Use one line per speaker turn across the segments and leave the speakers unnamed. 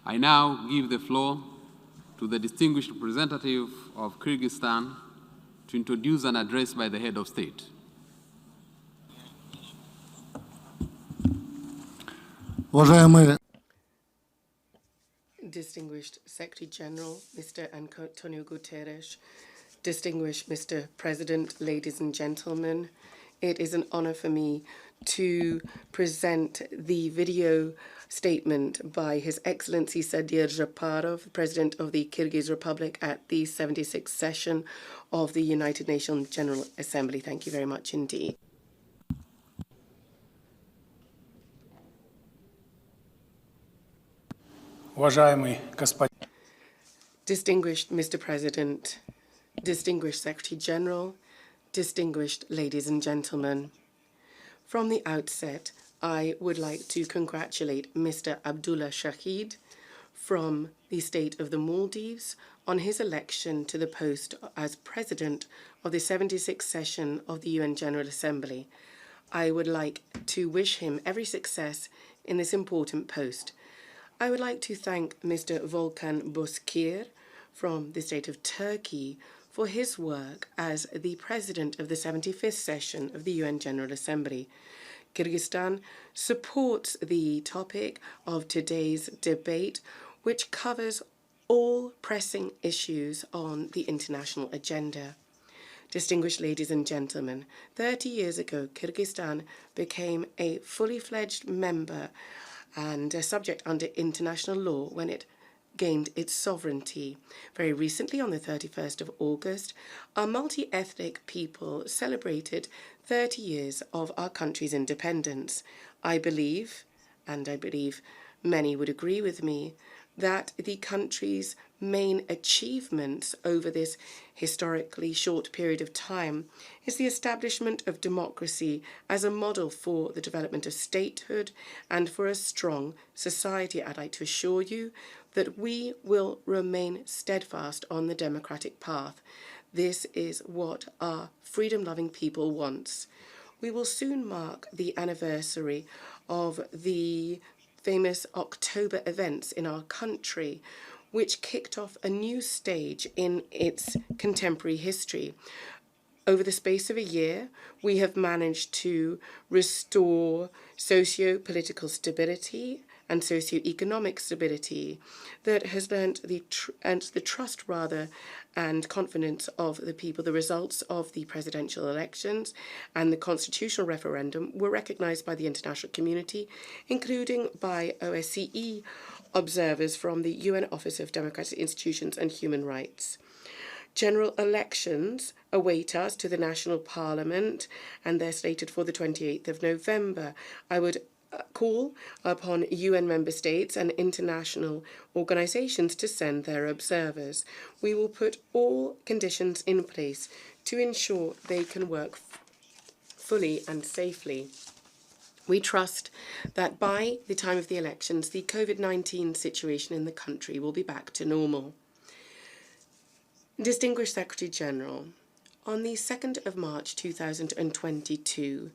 I now give the floor to the distinguished representative of Kyrgyzstan to introduce an address by the head of state.
Distinguished Secretary General, Mr. Antonio Guterres, distinguished Mr. President, ladies and gentlemen, it is an honor for me to present the video statement by His Excellency Sadir Japarov, President of the Kyrgyz Republic, at the 76th session of the United Nations General Assembly. Thank you very much indeed. Distinguished Mr. President, distinguished Secretary General, distinguished ladies and gentlemen, from the outset, I would like to congratulate Mr. Abdullah Shahid from the state of the Maldives on his election to the post as President of the 76th session of the UN General Assembly. I would like to wish him every success in this important post. I would like to thank Mr. Volkan Bozkir from the state of Turkey for his work as the President of the 75th session of the UN General Assembly. Kyrgyzstan supports the topic of today's debate, which covers all pressing issues on the international agenda. Distinguished ladies and gentlemen, 30 years ago, Kyrgyzstan became a fully fledged member and a subject under international law when it gained its sovereignty. Very recently, on the 31st of August, our multi-ethnic people celebrated 30 years of our country's independence. I believe, and I believe many would agree with me, that the country's main achievements over this historically short period of time is the establishment of democracy as a model for the development of statehood and for a strong society. I'd like to assure you that we will remain steadfast on the democratic path. This is what our freedom-loving people wants. We will soon mark the anniversary of the famous October events in our country, which kicked off a new stage in its contemporary history. Over the space of a year, we have managed to restore socio-political stability and socio-economic stability that has lent the trust and confidence of the people. The results of the presidential elections and the constitutional referendum were recognized by the international community, including by OSCE observers from the UN Office of Democratic Institutions and Human Rights. General elections await us to the National Parliament, and they're slated for the 28th of November. I would call upon UN member states and international organizations to send their observers. We will put all conditions in place to ensure they can work fully and safely. We trust that by the time of the elections, the COVID-19 situation in the country will be back to normal. Distinguished Secretary General, on the 2nd of March 2022,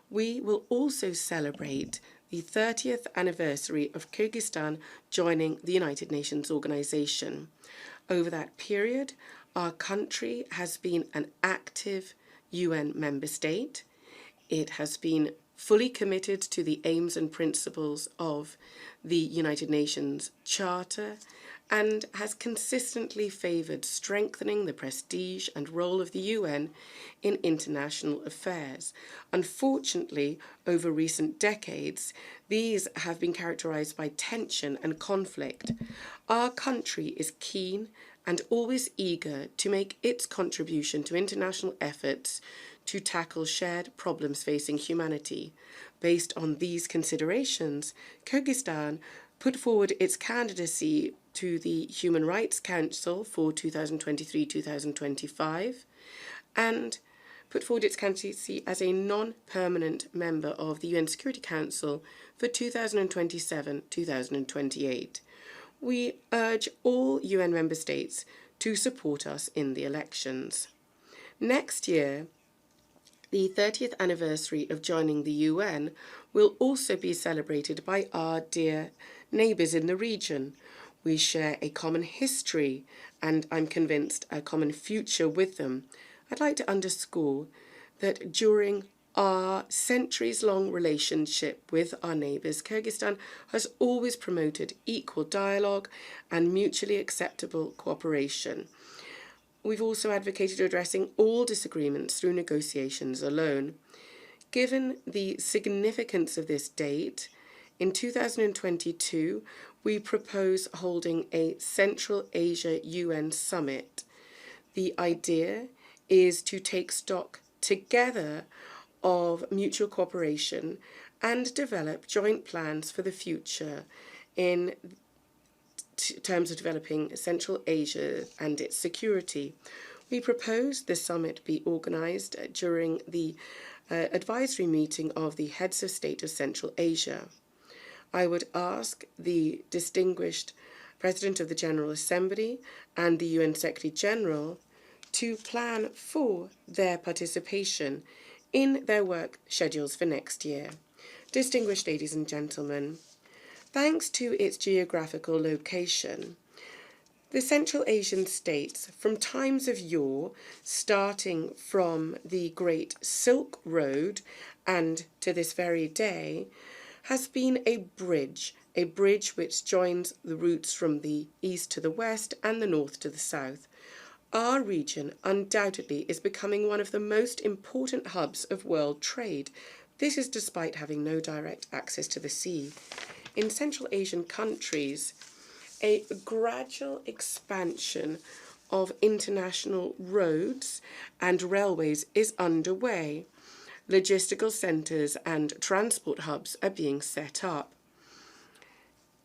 we will also celebrate the 30th anniversary of Kyrgyzstan joining the United Nations organization. Over that period, our country has been an active UN member state. It has been fully committed to the aims and principles of the United Nations Charter and has consistently favoured strengthening the prestige and role of the UN in international affairs. Unfortunately, over recent decades, these have been characterised by tension and conflict. Our country is keen and always eager to make its contribution to international efforts to tackle shared problems facing humanity. Based on these considerations, Kyrgyzstan put forward its candidacy to the Human Rights Council for 2023-2025 and put forward its candidacy as a non-permanent member of the UN Security Council for 2027-2028. We urge all UN member states to support us in the elections. Next year, the 30th anniversary of joining the UN will also be celebrated by our dear neighbours in the region. We share a common history and, I'm convinced, a common future with them. I'd like to underscore that during our centuries-long relationship with our neighbours, Kyrgyzstan has always promoted equal dialogue and mutually acceptable cooperation. We've also advocated addressing all disagreements through negotiations alone. Given the significance of this date, in 2022, we propose holding a Central Asia UN summit. The idea is to take stock together of mutual cooperation and develop joint plans for the future in terms of developing Central Asia and its security. We propose the summit be organised during the advisory meeting of the heads of state of Central Asia. I would ask the distinguished President of the General Assembly and the UN Secretary General to plan for their participation in their work schedules for next year. Distinguished ladies and gentlemen, thanks to its geographical location, the Central Asian states, from times of yore, starting from the Great Silk Road and to this very day, has been a bridge which joins the routes from the east to the west and the north to the south. Our region undoubtedly is becoming one of the most important hubs of world trade. This is despite having no direct access to the sea. In Central Asian countries, a gradual expansion of international roads and railways is underway. Logistical centres and transport hubs are being set up.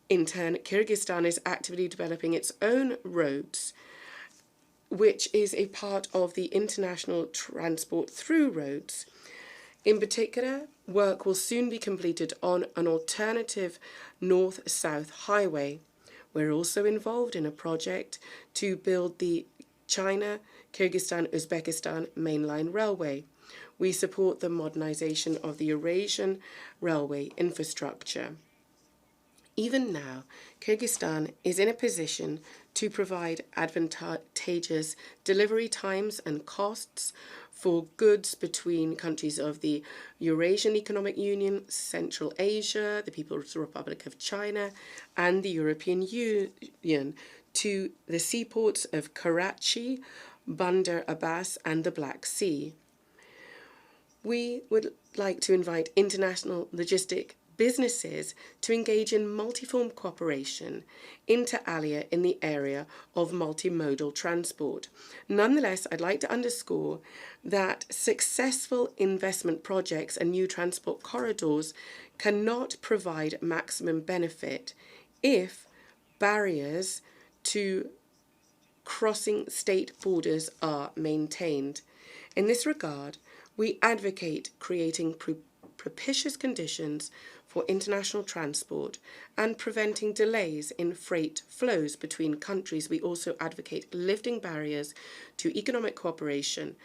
In turn, Kyrgyzstan is actively developing its own roads, which is a part of the international transport through roads. In particular, work will soon be completed on an alternative north-south highway. We're also involved in a project to build the China-Kyrgyzstan-Uzbekistan mainline railway. We support the modernisation of the Eurasian railway infrastructure. Even now, Kyrgyzstan is in a position to provide advantageous delivery times and costs for goods between countries of the Eurasian Economic Union, Central Asia, the People's Republic of China, and the European Union to the seaports of Karachi, Bandar Abbas, and the Black Sea. We would like to invite international logistic businesses to engage in multiform cooperation, inter alia, in the area of multimodal transport. Nonetheless, I'd like to underscore that successful investment projects and new transport corridors cannot provide maximum benefit if barriers to crossing state borders are maintained. In this regard, we advocate creating propitious conditions for international transport and preventing delays in freight flows between countries. We also advocate lifting barriers to economic cooperation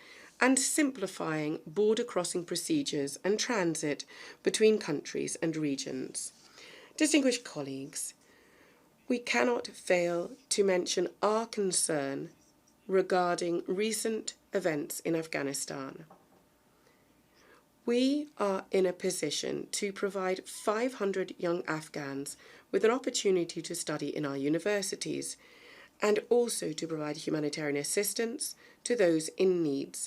and simplifying border crossing procedures and transit between countries and regions. Distinguished colleagues, we cannot fail to mention our concern regarding recent events in Afghanistan. We are in a position to provide 500 young Afghans with an opportunity to study in our universities and also to provide humanitarian assistance to those in need.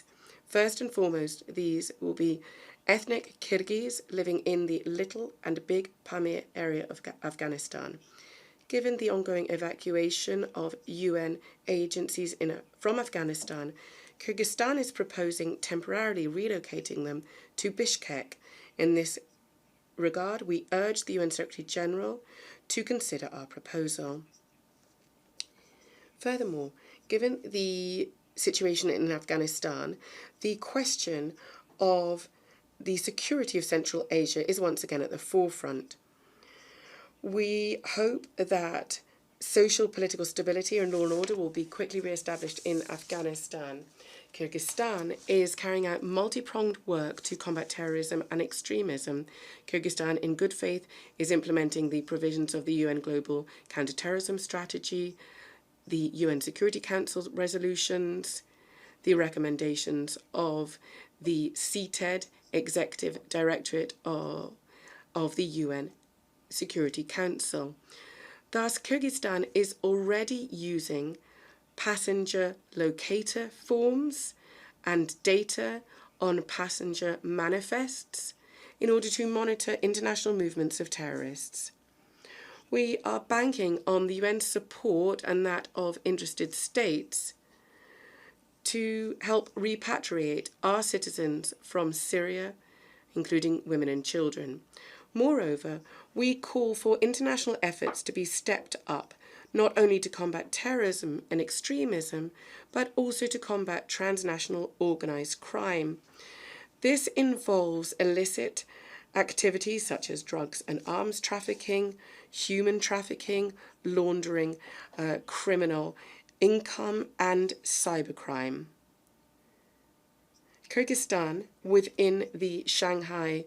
First and foremost, these will be ethnic Kyrgyz living in the Little and Big Pamir area of Afghanistan. Given the ongoing evacuation of UN agencies from Afghanistan, Kyrgyzstan is proposing temporarily relocating them to Bishkek. In this regard, we urge the UN Secretary General to consider our proposal. Furthermore, given the situation in Afghanistan, the question of the security of Central Asia is once again at the forefront. We hope that social political stability and law and order will be quickly re-established in Afghanistan. Kyrgyzstan is carrying out multi-pronged work to combat terrorism and extremism. Kyrgyzstan, in good faith, is implementing the provisions of the UN Global Counterterrorism Strategy, the UN Security Council resolutions, the recommendations of the CTED, Executive Directorate of the UN Security Council. Thus, Kyrgyzstan is already using passenger locator forms and data on passenger manifests in order to monitor international movements of terrorists. We are banking on the UN's support and that of interested states to help repatriate our citizens from Syria, including women and children. Moreover, we call for international efforts to be stepped up, not only to combat terrorism and extremism, but also to combat transnational organized crime. This involves illicit activities such as drugs and arms trafficking, human trafficking, laundering, criminal income, and cybercrime. Kyrgyzstan, within the Shanghai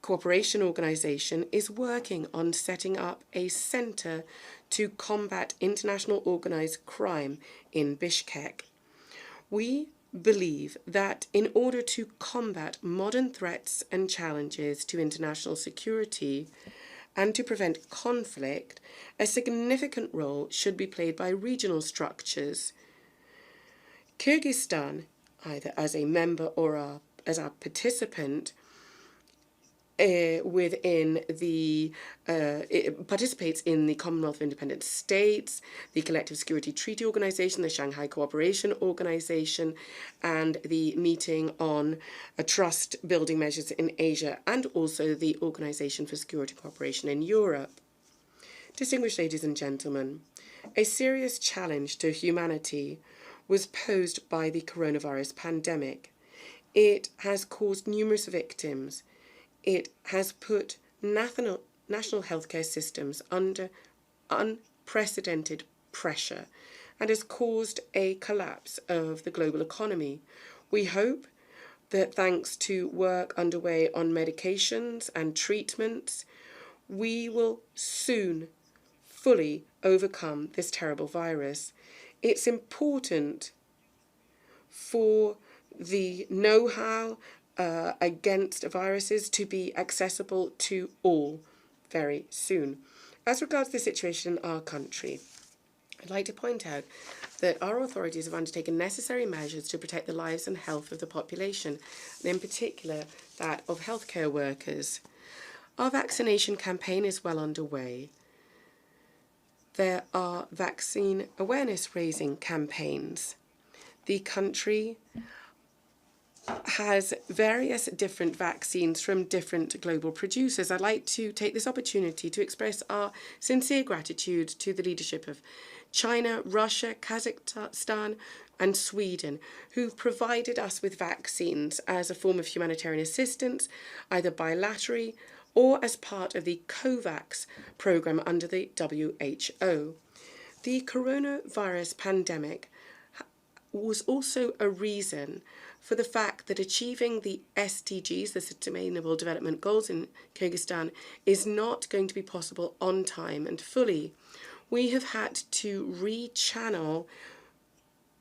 Cooperation Organization, is working on setting up a center to combat international organized crime in Bishkek. We believe that in order to combat modern threats and challenges to international security and to prevent conflict, a significant role should be played by regional structures. Kyrgyzstan, either as a member or as a participant, it participates in the Commonwealth of Independent States, the Collective Security Treaty Organization, the Shanghai Cooperation Organization, and the Meeting on Trust Building Measures in Asia, and also the Organization for Security Cooperation in Europe. Distinguished ladies and gentlemen, a serious challenge to humanity was posed by the coronavirus pandemic. It has caused numerous victims. It has put national healthcare systems under unprecedented pressure and has caused a collapse of the global economy. We hope that thanks to work underway on medications and treatments, we will soon fully overcome this terrible virus. It's important for the know-how against viruses to be accessible to all very soon. As regards the situation in our country, I'd like to point out that our authorities have undertaken necessary measures to protect the lives and health of the population, and in particular that of healthcare workers. Our vaccination campaign is well underway. There are vaccine awareness-raising campaigns. The country has various different vaccines from different global producers. I'd like to take this opportunity to express our sincere gratitude to the leadership of China, Russia, Kazakhstan, and Sweden, who've provided us with vaccines as a form of humanitarian assistance, either bilaterally or as part of the COVAX program under the WHO. The coronavirus pandemic was also a reason for the fact that achieving the SDGs, the Sustainable Development Goals in Kyrgyzstan, is not going to be possible on time and fully. We have had to rechannel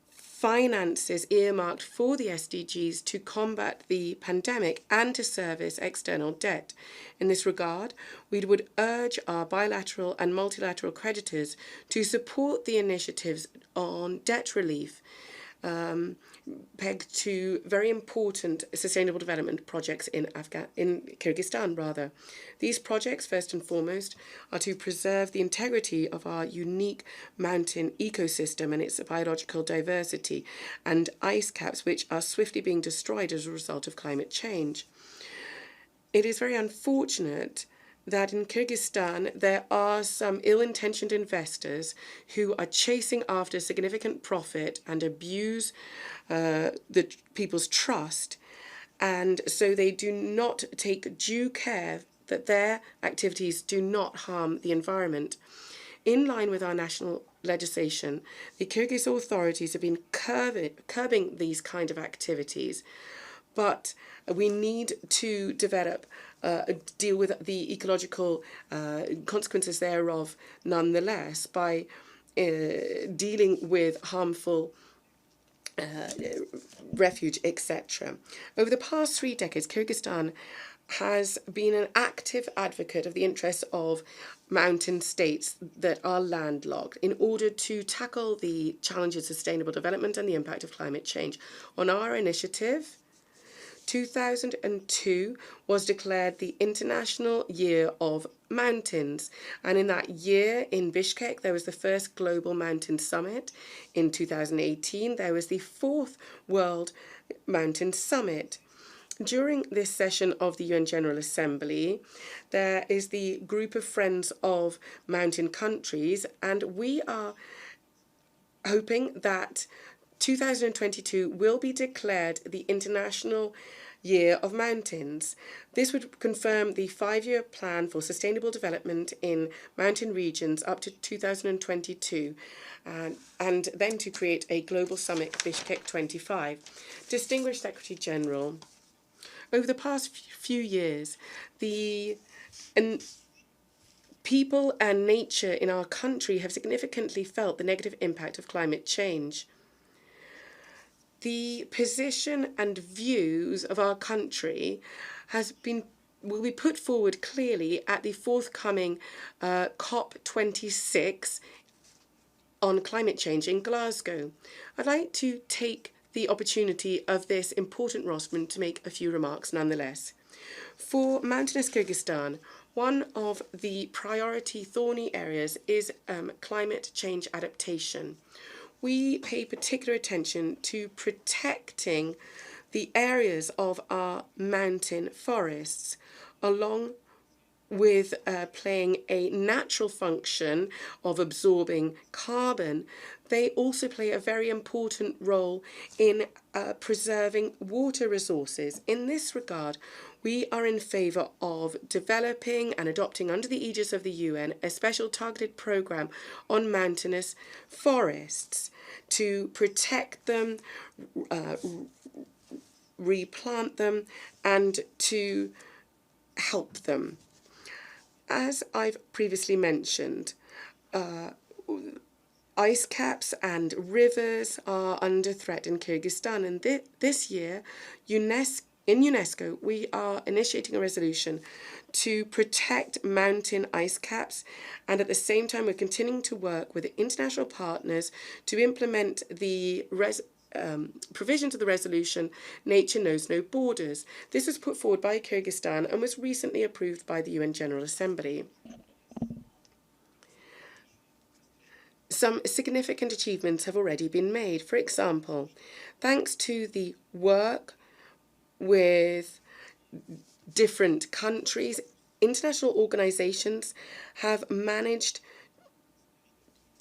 finances earmarked for the SDGs to combat the pandemic and to service external debt. In this regard, we would urge our bilateral and multilateral creditors to support the initiatives on debt relief pegged to very important sustainable development projects in Kyrgyzstan. These projects, first and foremost, are to preserve the integrity of our unique mountain ecosystem and its biological diversity, and ice caps which are swiftly being destroyed as a result of climate change. It is very unfortunate that in Kyrgyzstan there are some ill-intentioned investors who are chasing after significant profit and abuse the people's trust, and so they do not take due care that their activities do not harm the environment. In line with our national legislation, the Kyrgyz authorities have been curbing these kind of activities, but we need to deal with the ecological consequences thereof nonetheless by dealing with harmful refuge, etc. Over the past 3 decades, Kyrgyzstan has been an active advocate of the interests of mountain states that are landlocked in order to tackle the challenges of sustainable development and the impact of climate change. On our initiative, 2002 was declared the International Year of Mountains, and in that year in Bishkek there was the first Global Mountain Summit. In 2018 there was the 4th World Mountain Summit. During this session of the UN General Assembly, there is the group of Friends of Mountain Countries, and we are hoping that 2022 will be declared the International Year of Mountains. This would confirm the 5-year plan for sustainable development in mountain regions up to 2022, and then to create a global summit, Bishkek 25. Distinguished Secretary General, over the past few years, the people and nature in our country have significantly felt the negative impact of climate change. The position and views of our country will be put forward clearly at the forthcoming COP26 on climate change in Glasgow. I'd like to take the opportunity of this important rostrum to make a few remarks nonetheless. For mountainous Kyrgyzstan, one of the priority thorny areas is climate change adaptation. We pay particular attention to protecting the areas of our mountain forests, along with playing a natural function of absorbing carbon. They also play a very important role in preserving water resources. In this regard, we are in favour of developing and adopting under the aegis of the UN a special targeted programme on mountainous forests to protect them, replant them, and to help them. As I've previously mentioned, ice caps and rivers are under threat in Kyrgyzstan, and this year, in UNESCO, we are initiating a resolution to protect mountain ice caps, and at the same time, we're continuing to work with international partners to implement the provisions of the resolution, Nature Knows No Borders. This was put forward by Kyrgyzstan and was recently approved by the UN General Assembly. Some significant achievements have already been made. For example, thanks to the work with different countries, international organizations have managed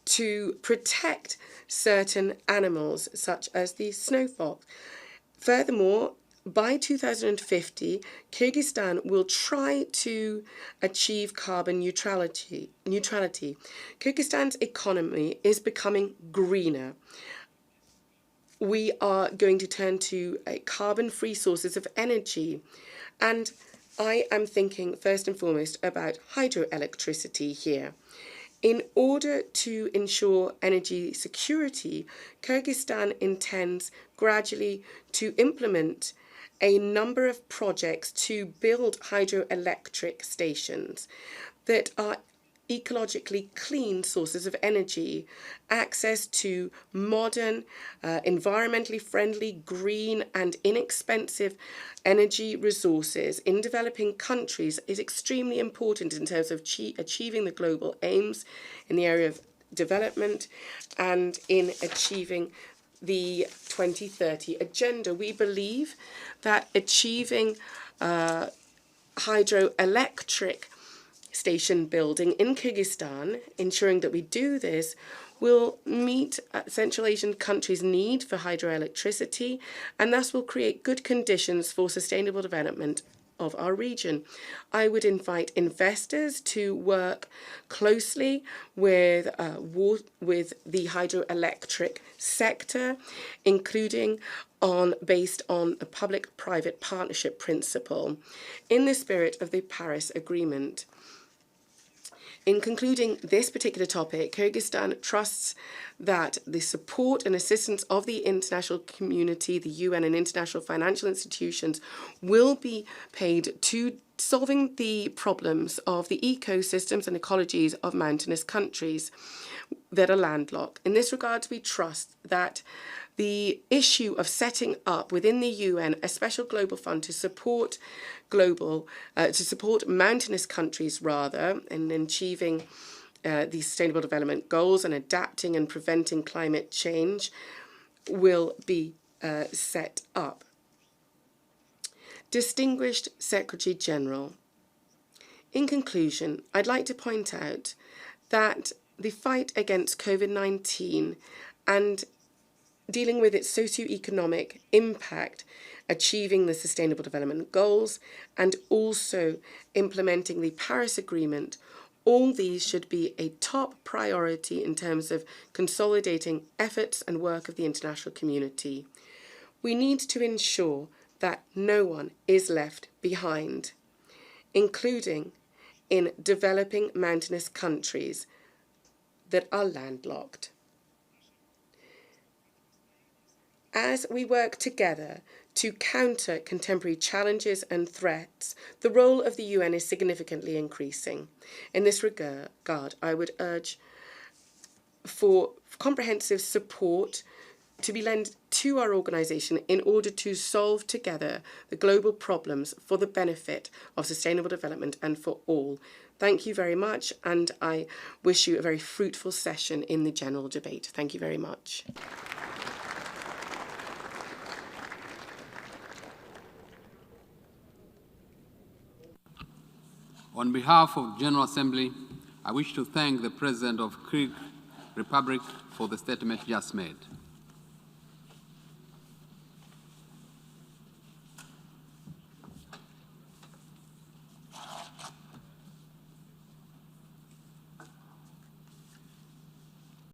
to protect certain animals, such as the snow fox. Furthermore, by 2050, Kyrgyzstan will try to achieve carbon neutrality. Kyrgyzstan's economy is becoming greener. We are going to turn to carbon-free sources of energy. And I am thinking first and foremost about hydroelectricity here. In order to ensure energy security, Kyrgyzstan intends gradually to implement a number of projects to build hydroelectric stations that are ecologically clean sources of energy. Access to modern, environmentally friendly, green and inexpensive energy resources in developing countries is extremely important in terms of achieving the global aims in the area of development and in achieving the 2030 agenda. We believe that achieving hydroelectric station building in Kyrgyzstan, ensuring that we do this, will meet Central Asian countries' need for hydroelectricity, and thus will create good conditions for sustainable development of our region. I would invite investors to work closely with the hydroelectric sector, including based on a public-private partnership principle, in the spirit of the Paris Agreement. In concluding this particular topic, Kyrgyzstan trusts that the support and assistance of the international community, the UN and international financial institutions will be paid to solving the problems of the ecosystems and ecologies of mountainous countries that are landlocked. In this regard, we trust that the issue of setting up within the UN a special global fund to support mountainous countries in achieving the Sustainable Development Goals and adapting and preventing climate change will be set up. Distinguished Secretary General, in conclusion, I'd like to point out that the fight against COVID-19 and dealing with its socio-economic impact, achieving the Sustainable Development Goals, and also implementing the Paris Agreement, all these should be a top priority in terms of consolidating efforts and work of the international community. We need to ensure that no one is left behind, including in developing mountainous countries that are landlocked. As we work together to counter contemporary challenges and threats, the role of the UN is significantly increasing. In this regard, I would urge for comprehensive support to be lent to our organisation in order to solve together the global problems for the benefit of sustainable development and for all. Thank you very much, and I wish you a very fruitful session in the general debate. Thank you very much.
On behalf of General Assembly, I wish to thank the President of Kyrgyz Republic for the statement just made.